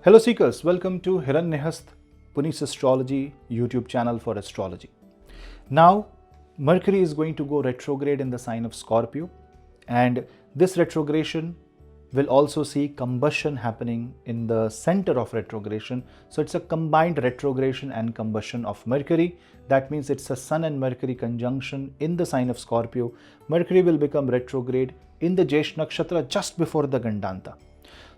Hello Seekers, welcome to Hiranyahast Punneits Astrology YouTube channel for astrology. Now, Mercury is going to go retrograde in the sign of Scorpio, and this retrogradation will also see combustion happening in the center of retrogradation. So it's a combined retrogradation and combustion of Mercury. That means it's a Sun and Mercury conjunction in the sign of Scorpio. Mercury will become retrograde in the Jesh Nakshatra just before the Gandanta.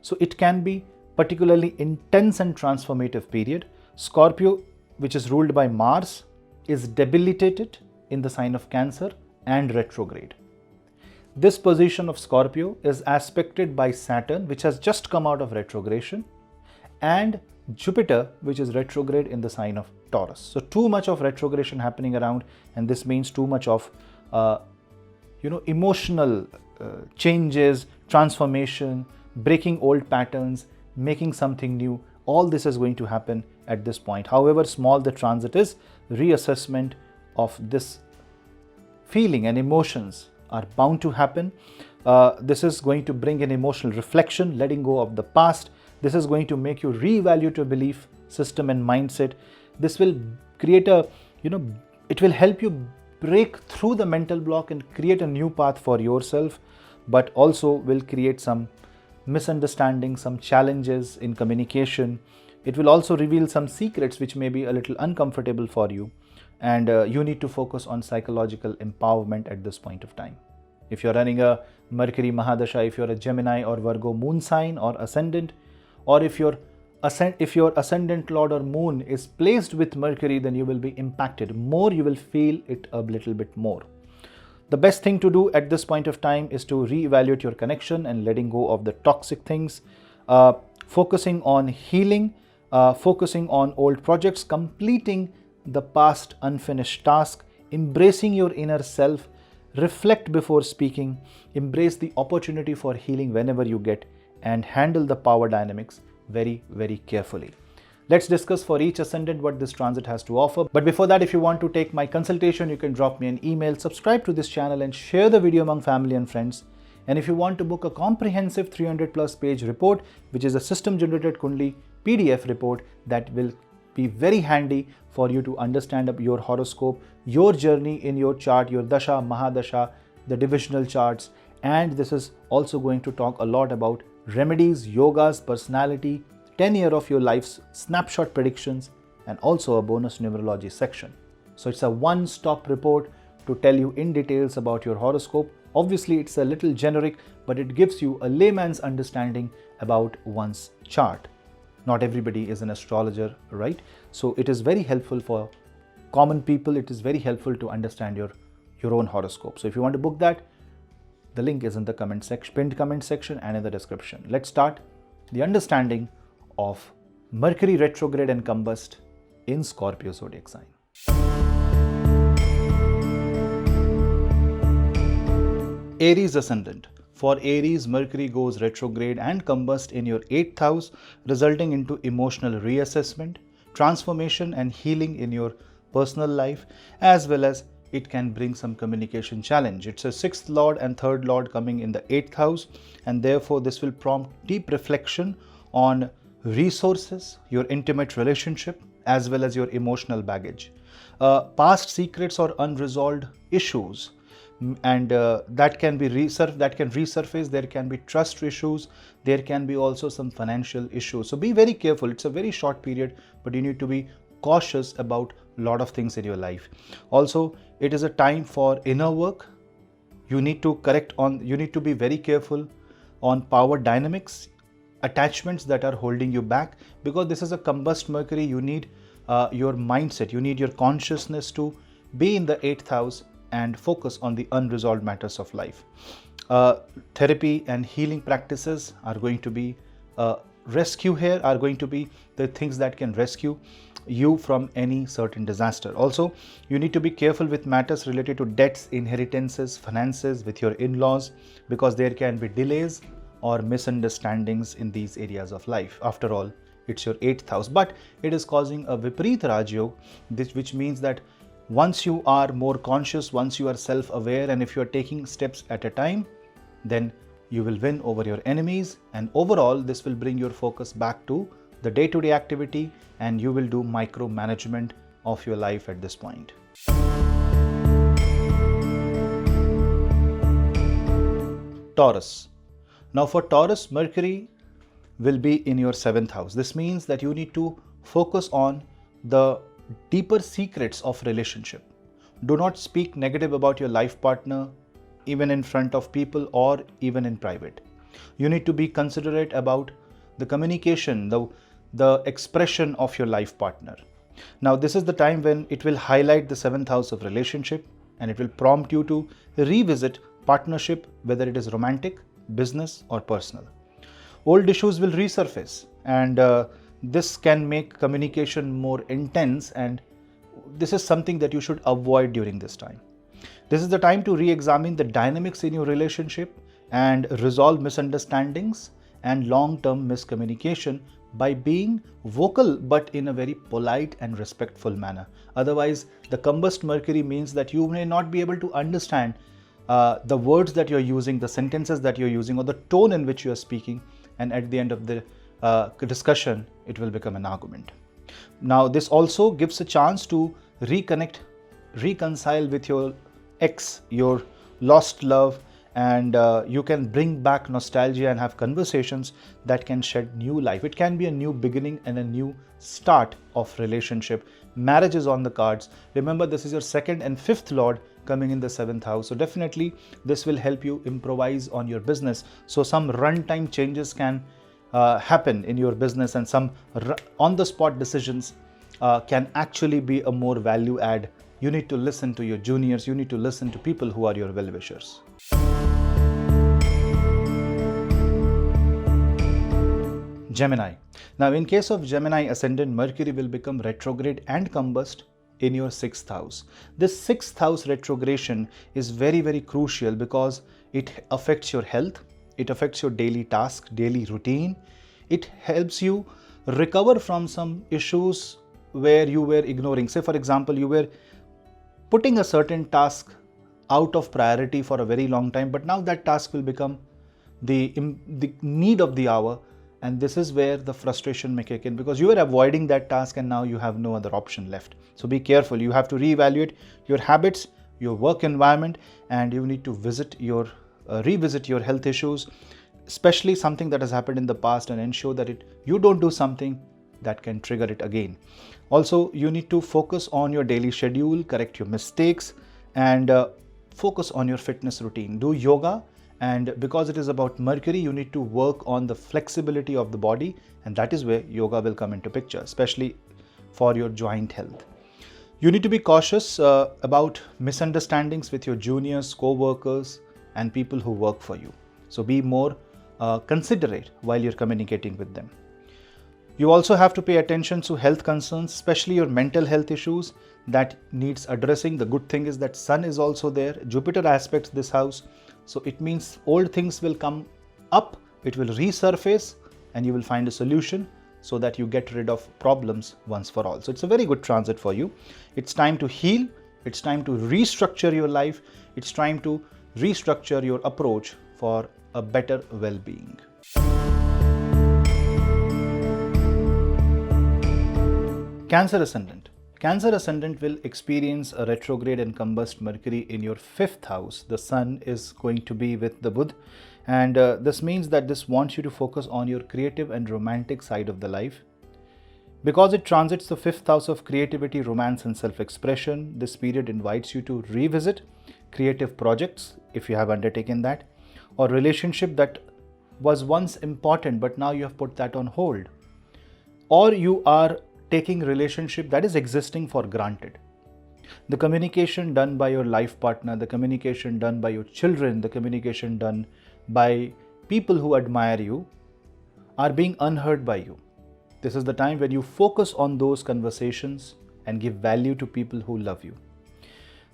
So it can be particularly intense and transformative period. Scorpio, which is ruled by Mars, is debilitated in the sign of Cancer and retrograde. This position of Scorpio is aspected by Saturn, which has just come out of retrogradation, and Jupiter, which is retrograde in the sign of Taurus. So too much of retrogradation happening around, and this means too much of emotional changes, transformation, breaking old patterns, making something new. All this is going to happen at this point. However small the transit is, reassessment of this feeling and emotions are bound to happen. This is going to bring an emotional reflection, letting go of the past. This is going to make you reevaluate your belief system and mindset. This will create it will help you break through the mental block and create a new path for yourself, but also will create some misunderstandings, some challenges in communication. It will also reveal some secrets which may be a little uncomfortable for you, and you need to focus on psychological empowerment at this point of time. If you're running a Mercury Mahadasha, if you're a Gemini or Virgo moon sign or ascendant, or if your ascendant lord or moon is placed with Mercury, then you will be impacted more. You will feel it a little bit more. The best thing to do at this point of time is to reevaluate your connection and letting go of the toxic things, focusing on healing, focusing on old projects, completing the past unfinished task, embracing your inner self, reflect before speaking, embrace the opportunity for healing whenever you get, and handle the power dynamics very, very carefully. Let's discuss for each ascendant what this transit has to offer. But before that, if you want to take my consultation, you can drop me an email, subscribe to this channel and share the video among family and friends. And if you want to book a comprehensive 300+ page report, which is a system generated Kundali PDF report that will be very handy for you to understand your horoscope, your journey in your chart, your Dasha, Mahadasha, the divisional charts. And this is also going to talk a lot about remedies, yogas, personality, 10-year of your life's snapshot predictions, and also a bonus numerology section. So it's a one-stop report to tell you in details about your horoscope. Obviously, it's a little generic, but it gives you a layman's understanding about one's chart. Not everybody is an astrologer, right? So it is very helpful for common people. It is very helpful to understand your own horoscope. So if you want to book that, the link is in the pinned comment section and in the description. Let's start the understanding of Mercury retrograde and combust in Scorpio zodiac sign. Aries ascendant. For Aries, Mercury goes retrograde and combust in your 8th house, resulting into emotional reassessment, transformation and healing in your personal life, as well as it can bring some communication challenge. It's a 6th lord and 3rd lord coming in the 8th house, and therefore this will prompt deep reflection on resources, your intimate relationship, as well as your emotional baggage, past secrets or unresolved issues, and that can resurface. There can be trust issues. There can be also some financial issues. So be very careful. It's a very short period, but you need to be cautious about a lot of things in your life. Also, it is a time for inner work. You need to be very careful on power dynamics, attachments that are holding you back, because this is a combust Mercury. You need your mindset, you need your consciousness to be in the 8th house and focus on the unresolved matters of life. Therapy and healing practices are going to be rescue here, are going to be the things that can rescue you from any certain disaster. Also, you need to be careful with matters related to debts, inheritances, finances with your in-laws, because there can be delays or misunderstandings in these areas of life. After all, it's your 8th house, but it is causing a Vipareet Rajyog, which means that once you are more conscious, once you are self-aware, and if you are taking steps at a time, then you will win over your enemies, and overall this will bring your focus back to the day-to-day activity, and you will do micromanagement of your life at this point. Taurus. Now for Taurus, Mercury will be in your 7th house. This means that you need to focus on the deeper secrets of relationship. Do not speak negative about your life partner, even in front of people or even in private. You need to be considerate about the communication, the expression of your life partner. Now this is the time when it will highlight the 7th house of relationship, and it will prompt you to revisit partnership, whether it is romantic, business or personal. Old issues will resurface, and this can make communication more intense, and this is something that you should avoid during this time. This is the time to re-examine the dynamics in your relationship and resolve misunderstandings and long-term miscommunication by being vocal but in a very polite and respectful manner. Otherwise, the combust Mercury means that you may not be able to understand the words that you're using, the sentences that you're using, or the tone in which you are speaking, and at the end of the discussion, it will become an argument. Now, this also gives a chance to reconnect, reconcile with your ex, your lost love, and you can bring back nostalgia and have conversations that can shed new life. It can be a new beginning and a new start of relationship. Marriage is on the cards. Remember, this is your 2nd and 5th lord coming in the 7th house. So definitely this will help you improvise on your business. So some runtime changes can happen in your business, and some on-the-spot decisions can actually be a more value add. You need to listen to your juniors. You need to listen to people who are your well-wishers. Gemini. Now in case of Gemini Ascendant, Mercury will become retrograde and combust in your 6th house. This 6th house retrogression is very, very crucial because it affects your health, it affects your daily task, daily routine. It helps you recover from some issues where you were ignoring. Say for example, you were putting a certain task out of priority for a very long time, but now that task will become the need of the hour, and this is where the frustration may kick in because you were avoiding that task and now you have no other option left. So be careful. You have to reevaluate your habits, your work environment, and you need to revisit your health issues, especially something that has happened in the past, and ensure that you don't do something that can trigger it again. Also, you need to focus on your daily schedule, correct your mistakes, and focus on your fitness routine. Do yoga, and because it is about Mercury, you need to work on the flexibility of the body, and that is where yoga will come into picture, especially for your joint health. You need to be cautious about misunderstandings with your juniors, co-workers, and people who work for you. So be more considerate while you're communicating with them. You also have to pay attention to health concerns, especially your mental health issues that needs addressing. The good thing is that Sun is also there. Jupiter aspects this house. So it means old things will come up, it will resurface, and you will find a solution so that you get rid of problems once for all. So it's a very good transit for you. It's time to heal. It's time to restructure your life. It's time to restructure your approach for a better well-being. Cancer Ascendant. Cancer Ascendant will experience a retrograde and combust Mercury in your 5th house. The Sun is going to be with the Buddha, and this means that this wants you to focus on your creative and romantic side of the life. Because it transits the 5th house of creativity, romance and self-expression, this period invites you to revisit creative projects if you have undertaken that, or relationship that was once important but now you have put that on hold, or you are taking relationship that is existing for granted. The communication done by your life partner, the communication done by your children, the communication done by people who admire you are being unheard by you. This is the time when you focus on those conversations and give value to people who love you.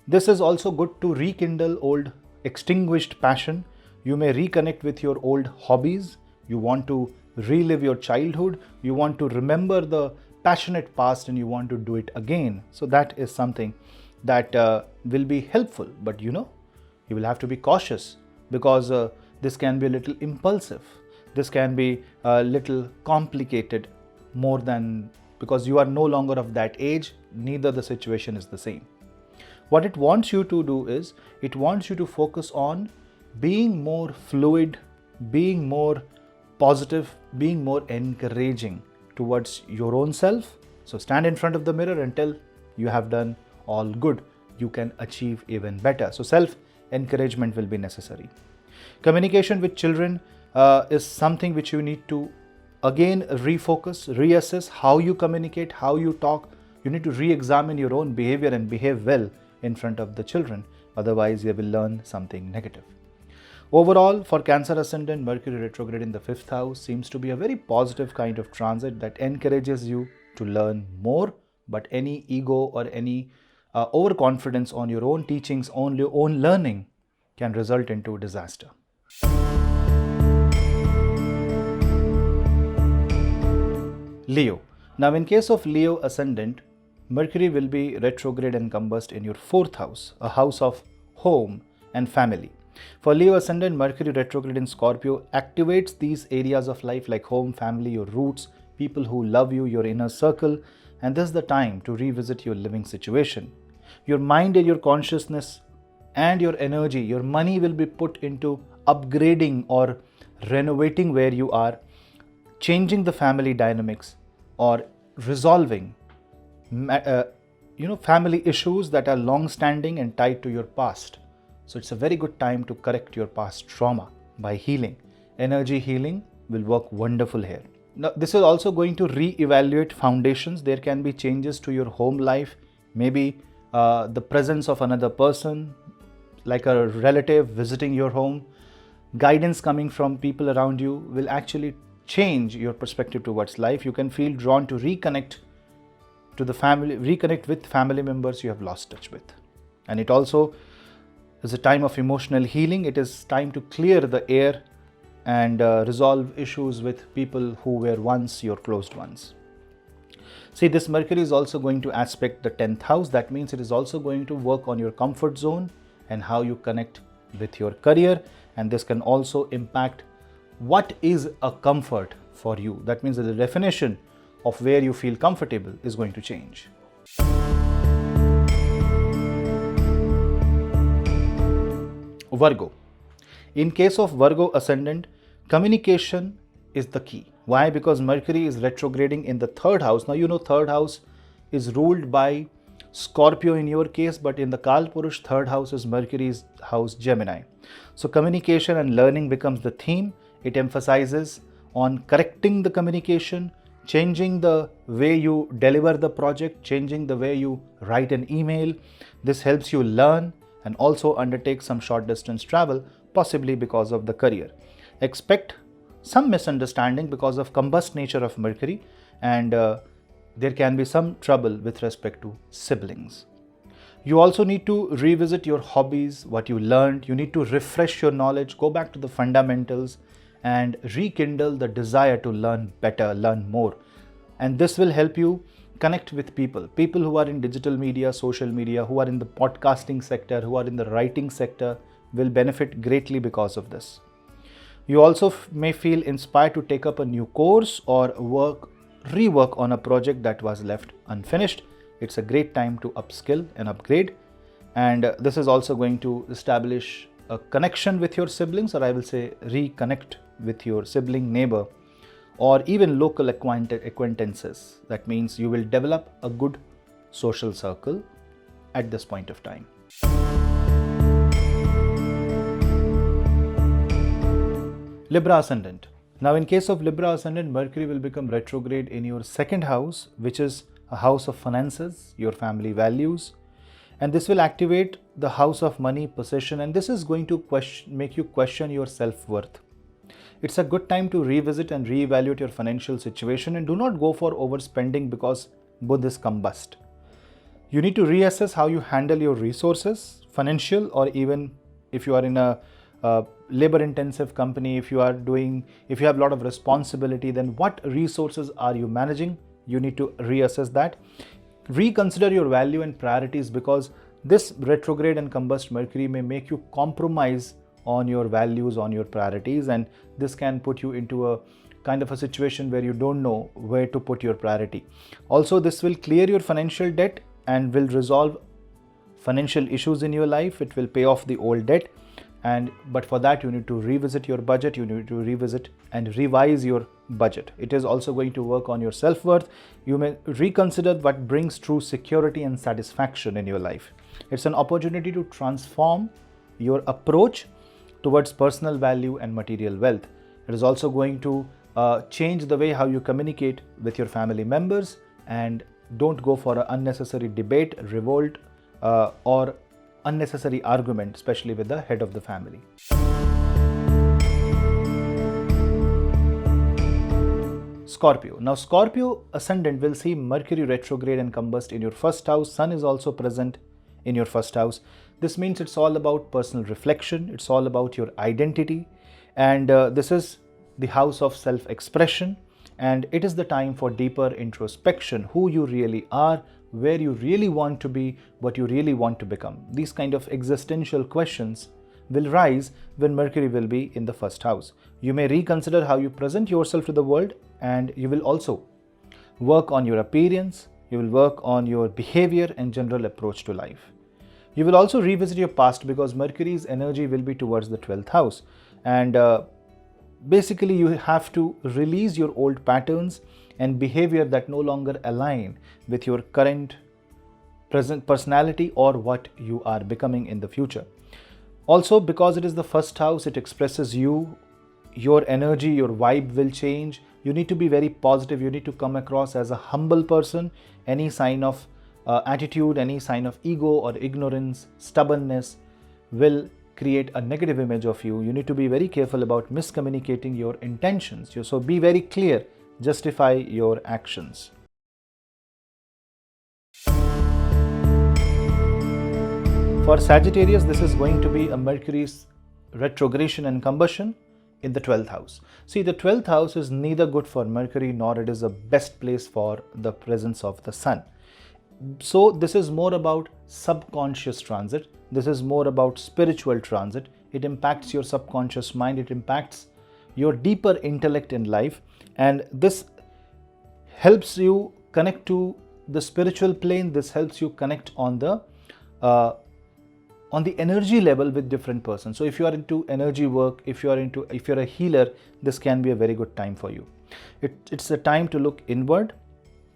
This is also good to rekindle old extinguished passion. You may reconnect with your old hobbies. You want to relive your childhood. You want to remember the passionate past and you want to do it again. So that is something that will be helpful, but you will have to be cautious because this can be a little impulsive. This can be a little complicated more than, because you are no longer of that age, neither the situation is the same. What it wants you to do is, it wants you to focus on being more fluid, being more positive, being more encouraging towards your own self. So stand in front of the mirror and tell you have done all good. You can achieve even better. So self-encouragement will be necessary. Communication with children is something which you need to again refocus, reassess how you communicate, how you talk. You need to re-examine your own behavior and behave well in front of the children. Otherwise, you will learn something negative. Overall, for Cancer Ascendant, Mercury retrograde in the 5th house seems to be a very positive kind of transit that encourages you to learn more, but any ego or any overconfidence on your own teachings, on your own learning can result into disaster. Leo. Now, in case of Leo Ascendant, Mercury will be retrograde and combust in your 4th house, a house of home and family. For Leo Ascendant, Mercury retrograde in Scorpio activates these areas of life like home, family, your roots, people who love you, your inner circle, and this is the time to revisit your living situation. Your mind and your consciousness and your energy, your money will be put into upgrading or renovating where you are, changing the family dynamics or resolving family issues that are long-standing and tied to your past. So it's a very good time to correct your past trauma by healing. Energy healing will work wonderful here. Now, this is also going to re-evaluate foundations. There can be changes to your home life, maybe the presence of another person, like a relative visiting your home. Guidance coming from people around you will actually change your perspective towards life. You can feel drawn to reconnect with family members you have lost touch with. And it also is a time of emotional healing. It is time to clear the air and resolve issues with people who were once your closed ones. See, this Mercury is also going to aspect the 10th house. That means it is also going to work on your comfort zone and how you connect with your career. And this can also impact what is a comfort for you. That means that the definition of where you feel comfortable is going to change. Virgo. In case of Virgo Ascendant, communication is the key. Why? Because Mercury is retrograding in the 3rd house. Now, you know 3rd house is ruled by Scorpio in your case, but in the Kalpurush, 3rd house is Mercury's house Gemini. So communication and learning becomes the theme. It emphasizes on correcting the communication, changing the way you deliver the project, changing the way you write an email. This helps you learn and also undertake some short distance travel, possibly because of the career. Expect some misunderstanding because of combust nature of Mercury, and there can be some trouble with respect to siblings. You also need to revisit your hobbies, what you learned. You need to refresh your knowledge, go back to the fundamentals and rekindle the desire to learn better, learn more. And this will help you connect with people who are in digital media, social media, who are in the podcasting sector, who are in the writing sector will benefit greatly because of this. You also may feel inspired to take up a new course or rework on a project that was left unfinished. It's a great time to upskill and upgrade. And this is also going to establish a connection with your siblings, or I will say reconnect with your sibling, neighbor, or even local acquaintances. That means you will develop a good social circle at this point of time. Libra Ascendant. Now, in case of Libra Ascendant, Mercury will become retrograde in your 2nd house, which is a house of finances, your family values. And this will activate the house of money, possession, and this is going to make you question your self-worth. It's a good time to revisit and reevaluate your financial situation, and do not go for overspending because both is combust. You need to reassess how you handle your resources, financial, or even if you are in a labor intensive company, if you have a lot of responsibility, then what resources are you managing? You need to reassess that. Reconsider your value and priorities, because this retrograde and combust Mercury may make you compromise on your values, on your priorities, and this can put you into a kind of a situation where you don't know where to put your priority. Also, this will clear your financial debt and will resolve financial issues in your life. It will pay off the old debt, but for that you need to revisit your budget, you need to revisit and revise your budget. It is also going to work on your self-worth. You may reconsider what brings true security and satisfaction in your life. It's an opportunity to transform your approach towards personal value and material wealth. It is also going to change the way how you communicate with your family members, and don't go for an unnecessary debate, revolt, or unnecessary argument, especially with the head of the family. Scorpio. Now, Scorpio ascendant will see Mercury retrograde and combust in your first house. Sun is also present in your first house. This means it's all about personal reflection. It's all about your identity. And this is the house of self-expression. And it is the time for deeper introspection, who you really are, where you really want to be, what you really want to become. These kind of existential questions will rise when Mercury will be in the first house. You may reconsider how you present yourself to the world, and you will also work on your appearance, you will work on your behavior and general approach to life. You will also revisit your past because Mercury's energy will be towards the 12th house, and basically you have to release your old patterns and behavior that no longer align with your current present personality or what you are becoming in the future. Also, because it is the first house, it expresses you, your energy, your vibe will change. You need to be very positive. You need to come across as a humble person. Any sign of attitude, any sign of ego or ignorance, stubbornness will create a negative image of you. You need to be very careful about miscommunicating your intentions. So be very clear, justify your actions. For Sagittarius, this is going to be a Mercury's retrogradation and combustion in the 12th house. See, the 12th house is neither good for Mercury nor it is the best place for the presence of the Sun. So this is more about subconscious transit. This is more about spiritual transit. It impacts your subconscious mind. It impacts your deeper intellect in life. And this helps you connect to the spiritual plane. This helps you connect on the energy level with different persons. So if you are into energy work, if you're a healer, this can be a very good time for you. It's a time to look inward,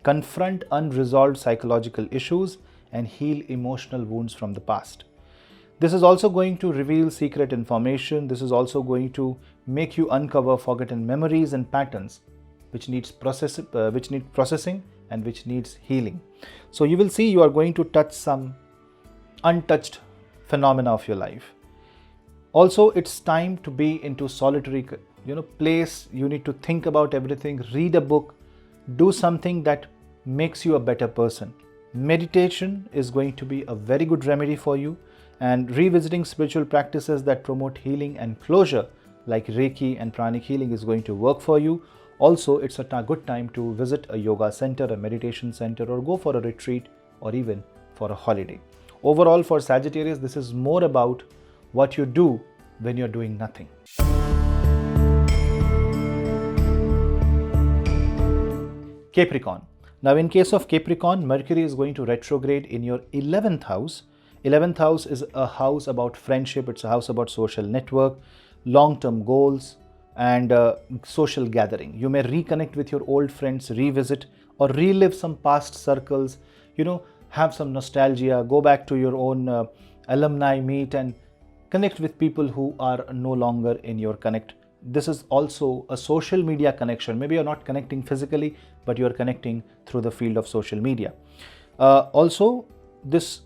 confront unresolved psychological issues, and heal emotional wounds from the past. This is also going to reveal secret information. This is also going to make you uncover forgotten memories and patterns which need processing and which needs healing. So you will see you are going to touch some untouched phenomena of your life. Also, it's time to be into solitary place. You need to think about everything, read a book, do something that makes you a better person. Meditation is going to be a very good remedy for you, and revisiting spiritual practices that promote healing and closure like Reiki and pranic healing is going to work for you. Also, it's a good time to visit a yoga center, a meditation center, or go for a retreat or even for a holiday. Overall, for Sagittarius, this is more about what you do when you're doing nothing. Capricorn. Now, in case of Capricorn, Mercury is going to retrograde in your 11th house. 11th house is a house about friendship. It's a house about social network, long-term goals, and social gathering. You may reconnect with your old friends, revisit or relive some past circles, have some nostalgia, go back to your own alumni meet and connect with people who are no longer in your connect. This is also a social media connection. Maybe you're not connecting physically, but you're connecting through the field of social media. Also, this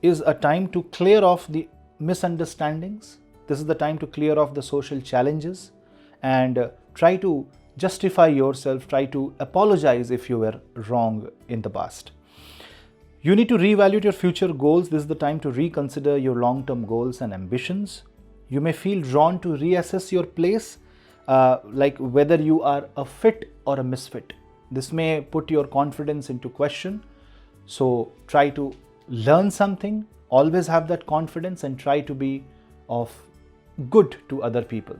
is a time to clear off the misunderstandings. This is the time to clear off the social challenges and try to justify yourself, try to apologize if you were wrong in the past. You need to reevaluate your future goals. This is the time to reconsider your long-term goals and ambitions. You may feel drawn to reassess your place, like whether you are a fit or a misfit. This may put your confidence into question. So try to learn something, always have that confidence and try to be of good to other people.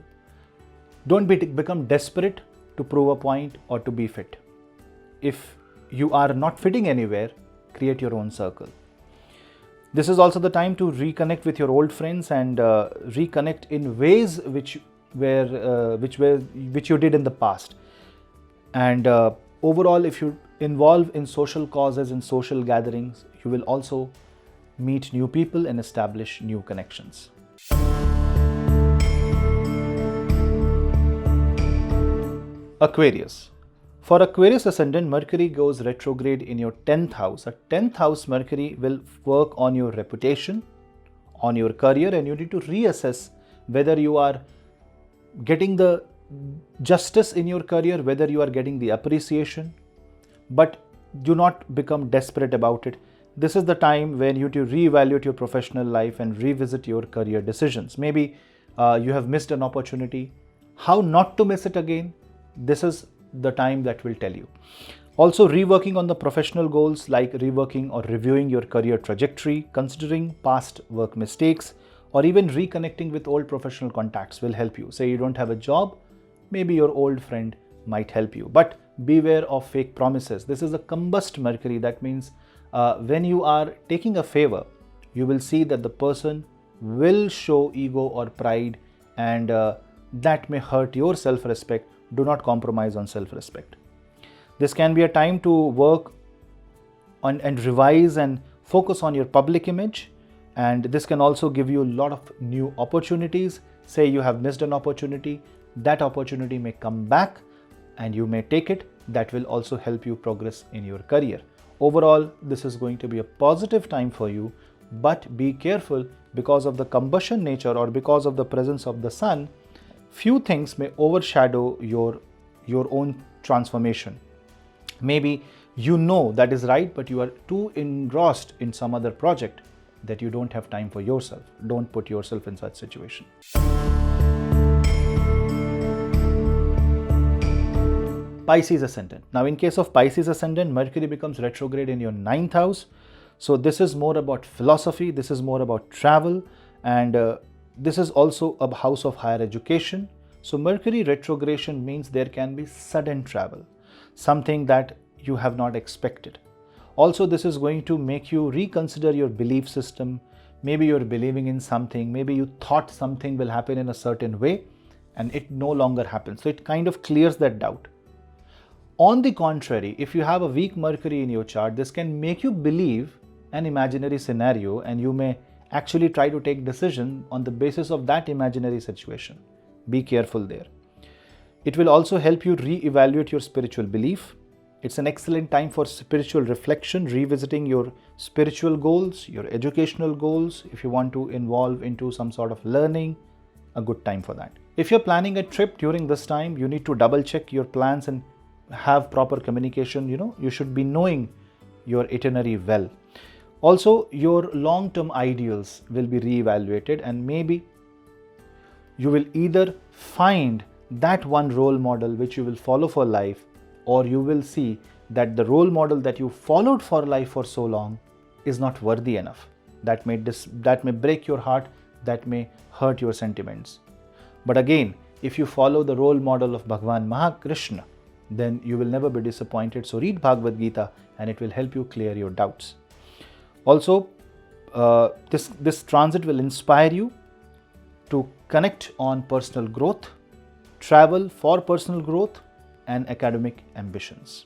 Don't become desperate to prove a point or to be fit. If you are not fitting anywhere, create your own circle. This is also the time to reconnect with your old friends and reconnect in ways which you did in the past. And overall, if you involve in social causes and social gatherings, you will also meet new people and establish new connections. Aquarius. For Aquarius ascendant, Mercury goes retrograde in your 10th house. A 10th house Mercury will work on your reputation, on your career, and you need to reassess whether you are getting the justice in your career, whether you are getting the appreciation, but do not become desperate about it. This is the time when you to reevaluate your professional life and revisit your career decisions. Maybe you have missed an opportunity. How not to miss it again? This is the time that will tell you. Also, reworking on the professional goals, like reworking or reviewing your career trajectory, considering past work mistakes, or even reconnecting with old professional contacts will help you. Say you don't have a job, maybe your old friend might help you. But beware of fake promises. This is a combust Mercury. That means when you are taking a favor, you will see that the person will show ego or pride, and that may hurt your self-respect. Do not compromise on self-respect. This can be a time to work on and revise and focus on your public image, and this can also give you a lot of new opportunities. Say you have missed an opportunity, that opportunity may come back and you may take it. That will also help you progress in your career. Overall, this is going to be a positive time for you, but be careful because of the combustion nature or because of the presence of the sun. Few things may overshadow your own transformation. Maybe you know that is right, but you are too engrossed in some other project that you don't have time for yourself. Don't put yourself in such situation. Pisces ascendant. Now, in case of Pisces ascendant, Mercury becomes retrograde in your 9th house. So this is more about philosophy. This is more about travel, and this is also a house of higher education. So Mercury retrogradation means there can be sudden travel, something that you have not expected. Also, this is going to make you reconsider your belief system. Maybe you're believing in something, maybe you thought something will happen in a certain way and it no longer happens. So it kind of clears that doubt. On the contrary, if you have a weak Mercury in your chart, this can make you believe an imaginary scenario, and you may actually try to take decision on the basis of that imaginary situation. Be careful there. It will also help you re-evaluate your spiritual belief. It's an excellent time for spiritual reflection, revisiting your spiritual goals, your educational goals. If you want to involve into some sort of learning, a good time for that. If you're planning a trip during this time, you need to double check your plans and have proper communication. You should be knowing your itinerary well. Also, your long-term ideals will be re-evaluated, and maybe you will either find that one role model which you will follow for life, or you will see that the role model that you followed for life for so long is not worthy enough. That may break your heart, that may hurt your sentiments. But again, if you follow the role model of Bhagwan Mahakrishna, then you will never be disappointed. So read Bhagavad Gita and it will help you clear your doubts. Also, this transit will inspire you to connect on personal growth, travel for personal growth, and academic ambitions.